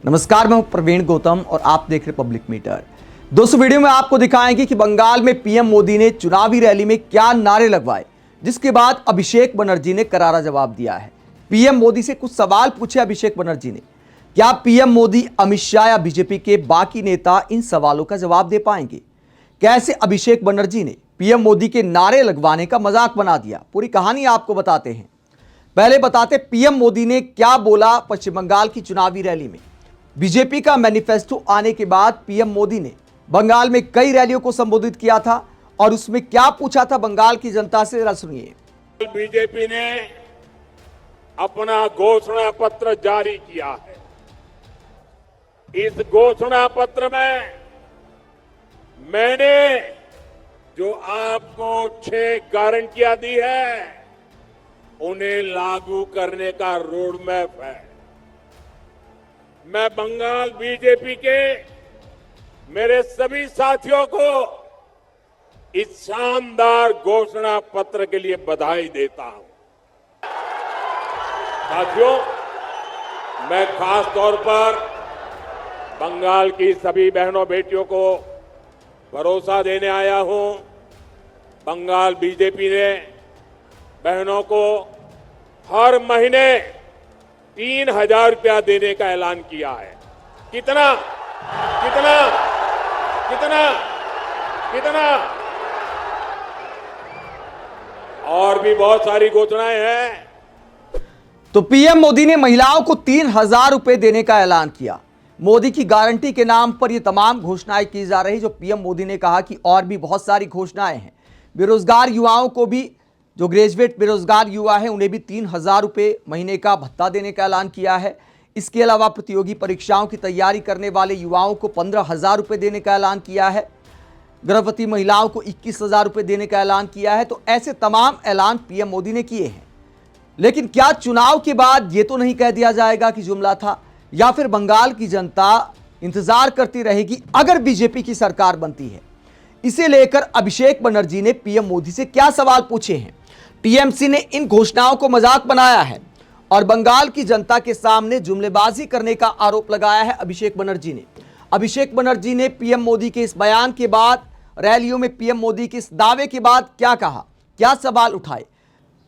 नमस्कार, मैं हूं प्रवीण गौतम और आप देख रहे पब्लिक मीटर। दोस्तों, वीडियो में आपको दिखाएंगे कि बंगाल में पीएम मोदी ने चुनावी रैली में क्या नारे लगवाए, जिसके बाद अभिषेक बनर्जी ने करारा जवाब दिया है। पीएम मोदी से कुछ सवाल पूछे अभिषेक बनर्जी ने। क्या पीएम मोदी, अमित शाह या बीजेपी के बाकी नेता इन सवालों का जवाब दे पाएंगे? कैसे अभिषेक बनर्जी ने पीएम मोदी के नारे लगवाने का मजाक बना दिया, पूरी कहानी आपको बताते हैं। पहले बताते पीएम मोदी ने क्या बोला पश्चिम बंगाल की चुनावी रैली में। बीजेपी का मैनिफेस्टो आने के बाद पीएम मोदी ने बंगाल में कई रैलियों को संबोधित किया था और उसमें क्या पूछा था बंगाल की जनता से, जरा सुनिए। बीजेपी ने अपना घोषणा पत्र जारी किया है। इस घोषणा पत्र में मैंने जो आपको 6 गारंटियां दी है, उन्हें लागू करने का रोड मैप है। मैं बंगाल बीजेपी के मेरे सभी साथियों को इस शानदार घोषणा पत्र के लिए बधाई देता हूं। साथियों, मैं खास तौर पर बंगाल की सभी बहनों बेटियों को भरोसा देने आया हूं। बंगाल बीजेपी ने बहनों को हर महीने 3,000 रुपया देने का ऐलान किया है। कितना कितना कितना कितना और भी बहुत सारी घोषणाएं हैं। तो पीएम मोदी ने महिलाओं को 3,000 रुपए देने का ऐलान किया। मोदी की गारंटी के नाम पर यह तमाम घोषणाएं की जा रही, जो पीएम मोदी ने कहा कि और भी बहुत सारी घोषणाएं हैं। बेरोजगार युवाओं को भी, जो ग्रेजुएट बेरोजगार युवा है, उन्हें भी 3,000 रुपये महीने का भत्ता देने का ऐलान किया है। इसके अलावा प्रतियोगी परीक्षाओं की तैयारी करने वाले युवाओं को 15,000 रुपये देने का ऐलान किया है। गर्भवती महिलाओं को 21,000 रुपये देने का ऐलान किया है। तो ऐसे तमाम ऐलान पीएम मोदी ने किए हैं। लेकिन क्या चुनाव के बाद ये तो नहीं कह दिया जाएगा कि जुमला था, या फिर बंगाल की जनता इंतजार करती रहेगी अगर बीजेपी की सरकार बनती है? इसे लेकर अभिषेक बनर्जी ने पीएम मोदी से क्या सवाल पूछे हैं। टीएमसी ने इन घोषणाओं को मजाक बनाया है और बंगाल की जनता के सामने जुमलेबाजी करने का आरोप लगाया है अभिषेक बनर्जी ने। अभिषेक बनर्जी ने पीएम मोदी के इस बयान के बाद, रैलियों में पीएम मोदी के इस दावे के बाद क्या कहा, क्या सवाल उठाए?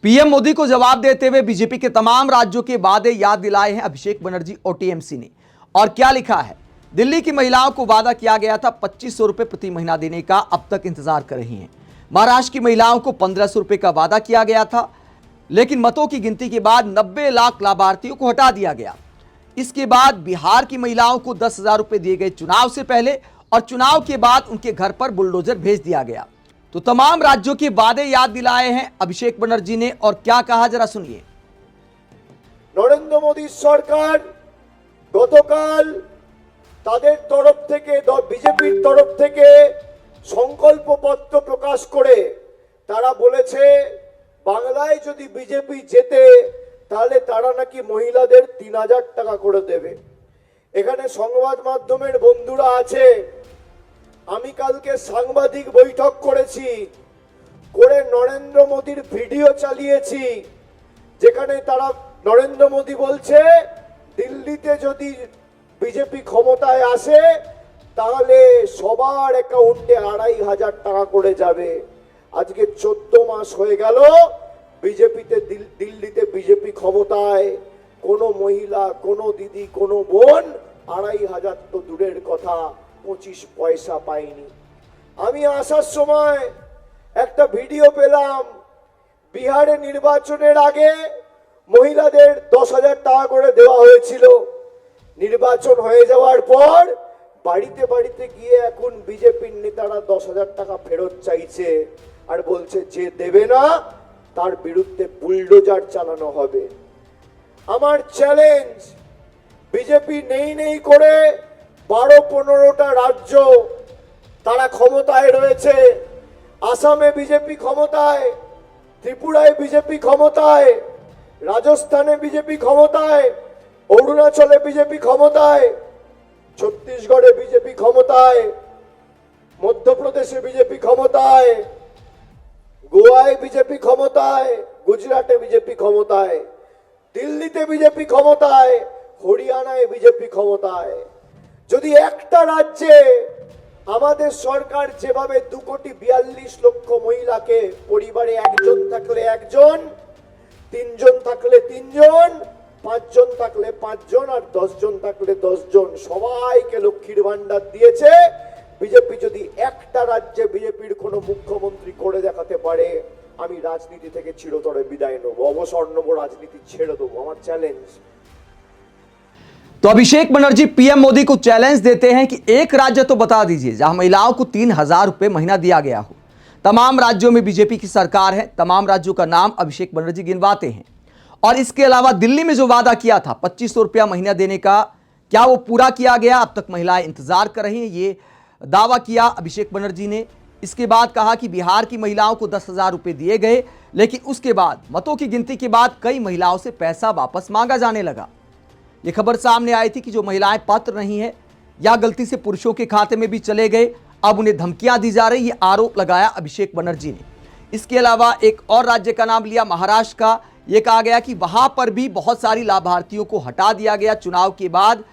पीएम मोदी को जवाब देते हुए बीजेपी के तमाम राज्यों के वादे याद दिलाए हैं अभिषेक बनर्जी और टीएमसी ने। और क्या लिखा है? दिल्ली की महिलाओं को वादा किया गया था 2,500 रुपये प्रति महीना देने का, अब तक इंतजार कर रही हैं। महाराष्ट्र की महिलाओं को 1,500 रुपये का वादा किया गया था, लेकिन मतों की गिनती के बाद 90 लाख लाभार्थियों को हटा दिया गया। इसके बाद बिहार की महिलाओं को 10,000 रुपये दिए गए चुनाव से पहले, और चुनाव के बाद उनके घर पर बुलडोजर भेज दिया गया। तो तमाम राज्यों के वादे याद दिलाए हैं अभिषेक बनर्जी ने, और क्या कहा, जरा सुनिए। नरेंद्र मोदी सरकार गतकाल তাদের তরফ থেকে, বিজেপির তরফ থেকে সংকল্পপত্র প্রকাশ করে তারা বলেছে বাংলায় যদি বিজেপি জেতে তাহলে তারা নাকি মহিলাদের 3,000 টাকা করে দেবে। এখানে সংবাদ মাধ্যমের বন্ধুরা আছে, আমি কালকে সাংবাদিক বৈঠক করেছি, করে নরেন্দ্র মোদির ভিডিও চালিয়েছি, যেখানে তারা নরেন্দ্র মোদি বলছে দিল্লিতে যদি বিজেপি ক্ষমতায় আসে তাহলে সবার অ্যাকাউন্টে 2,500 টাকা করে যাবে। আজকে 14 মাস হয়ে গেল বিজেপিতে, দিল্লিতে বিজেপি ক্ষমতায়, কোনো মহিলা, কোনো দিদি, কোনো বোন 2,500 তো দূরের কথা, 25 পয়সা পায়নি। আমি আসার সময় একটা ভিডিও পেলাম, বিহারে নির্বাচনের আগে মহিলাদের 10,000 টাকা করে দেওয়া হয়েছিল। নির্বাচন হয়ে যাওয়ার পর বাড়িতে বাড়িতে গিয়ে এখন বিজেপির নেতারা 10,000 টাকা ফেরত চাইছে আর বলছে যে দেবে না তার বিরুদ্ধে বুলডোজার চালানো হবে। আমার চ্যালেঞ্জ, বিজেপি নেই নেই করে 12-15টা রাজ্য তারা ক্ষমতায় রয়েছে। আসামে বিজেপি ক্ষমতায়, ত্রিপুরায় বিজেপি ক্ষমতায়, রাজস্থানে বিজেপি ক্ষমতায়, অরুণাচলে বিজেপি ক্ষমতায়, ছত্তিশগড়ে বিজেপি ক্ষমতায়, মধ্যপ্রদেশে বিজেপি ক্ষমতায়, গোয়ায় বিজেপি ক্ষমতায়, গুজরাটে বিজেপি ক্ষমতায়, দিল্লিতে বিজেপি ক্ষমতায়, হরিয়ানায় বিজেপি ক্ষমতায়। যদি একটা রাজ্যে আমাদের সরকার যেভাবে 2,42,00,000 মহিলাকে পরিবারে একজন থাকলে একজন, 3 জন থাকলে 3 জন, 5 জন থাকলে 5 জন আর 10 জন থাকলে 10 জন সবাইকে লক্ষ্মীর ভান্ডার দিয়েছে, বিজেপি যদি একটা রাজ্যে বিজেপির কোনো মুখ্যমন্ত্রী করে দেখাতে পারে, আমি রাজনীতি থেকে চিরতরে বিদায় নেবো, অবসর নেবো, রাজনীতি ছেড়ে দেবো। আমার চ্যালেঞ্জ। तो अभिषेक बनर्जी पीएम मोदी को चैलेंज देते हैं कि एक राज्य तो बता दीजिए जहां महिलाओं को 3,000 रुपए महीना दिया गया हो। तमाम राज्यों में बीजेपी की सरकार है, तमाम राज्यों का नाम अभिषेक बनर्जी गिनवाते हैं। और इसके अलावा दिल्ली में जो वादा किया था 2,500 रुपया महीना देने का, क्या वो पूरा किया गया? अब तक महिलाएं इंतजार कर रही हैं। ये दावा किया अभिषेक बनर्जी ने। इसके बाद कहा कि बिहार की महिलाओं को 10,000 रुपये दिए गए, लेकिन उसके बाद मतों की गिनती के बाद कई महिलाओं से पैसा वापस मांगा जाने लगा। ये खबर सामने आई थी कि जो महिलाएं पात्र नहीं है या गलती से पुरुषों के खाते में भी चले गए, अब उन्हें धमकियां दी जा रही, ये आरोप लगाया अभिषेक बनर्जी ने। इसके अलावा एक और राज्य का नाम लिया, महाराष्ट्र का। ये कहा गया कि वहां पर भी बहुत सारी लाभार्थियों को हटा दिया गया चुनाव के बाद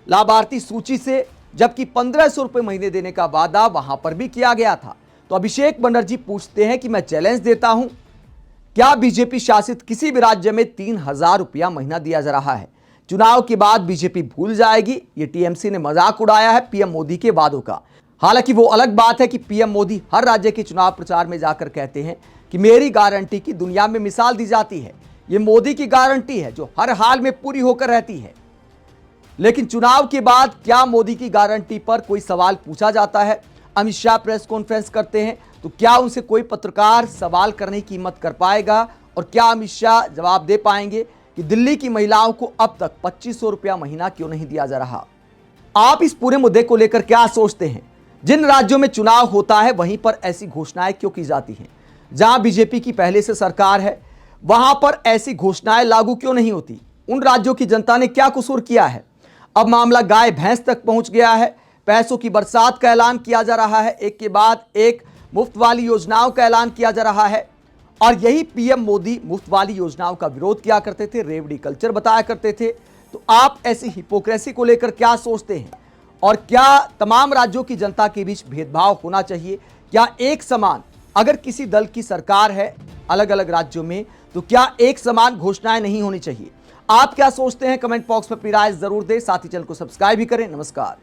लाभार्थी सूची से, जबकि 1,500 रुपये महीने देने का वादा वहां पर भी किया गया था। तो अभिषेक बनर्जी पूछते हैं कि मैं चैलेंज देता हूं, क्या बीजेपी शासित किसी भी राज्य में 3,000 रुपया महीना दिया जा रहा है? चुनाव के बाद बीजेपी भूल जाएगी। ये टीएमसी ने मजाक उड़ाया है पीएम मोदी के वादों का। हालांकि वो अलग बात है कि पीएम मोदी हर राज्य के चुनाव प्रचार में जाकर कहते हैं कि मेरी गारंटी की दुनिया में मिसाल दी जाती है। ये मोदी की गारंटी है जो हर हाल में पूरी होकर रहती है। लेकिन चुनाव के बाद क्या मोदी की गारंटी पर कोई सवाल पूछा जाता है? अमित शाह प्रेस कॉन्फ्रेंस करते हैं तो क्या उनसे कोई पत्रकार सवाल करने की हिम्मत कर पाएगा? और क्या अमित शाह जवाब दे पाएंगे कि दिल्ली की महिलाओं को अब तक 2,500 रुपया महीना क्यों नहीं दिया जा रहा? आप इस पूरे मुद्दे को लेकर क्या सोचते हैं? जिन राज्यों में चुनाव होता है वहीं पर ऐसी घोषणाएं क्यों की जाती हैं? जहां बीजेपी की पहले से सरकार है वहां पर ऐसी घोषणाएं लागू क्यों नहीं होती? उन राज्यों की जनता ने क्या कसूर किया है? अब मामला गाय भैंस तक पहुंच गया है। पैसों की बरसात का ऐलान किया जा रहा है, एक के बाद एक मुफ्त वाली योजनाओं का ऐलान किया जा रहा है। और यही पीएम मोदी मुफ्त वाली योजनाओं का विरोध किया करते थे, रेवड़ी कल्चर बताया करते थे। तो आप ऐसी हिपोक्रेसी को लेकर क्या सोचते हैं? और क्या तमाम राज्यों की जनता के बीच भेदभाव होना चाहिए? क्या एक समान, अगर किसी दल की सरकार है अलग अलग राज्यों में, तो क्या एक समान घोषणाएं नहीं होनी चाहिए? आप क्या सोचते हैं? कमेंट बॉक्स में अपनी राय जरूर दें। साथ ही चैनल को सब्सक्राइब भी करें। नमस्कार।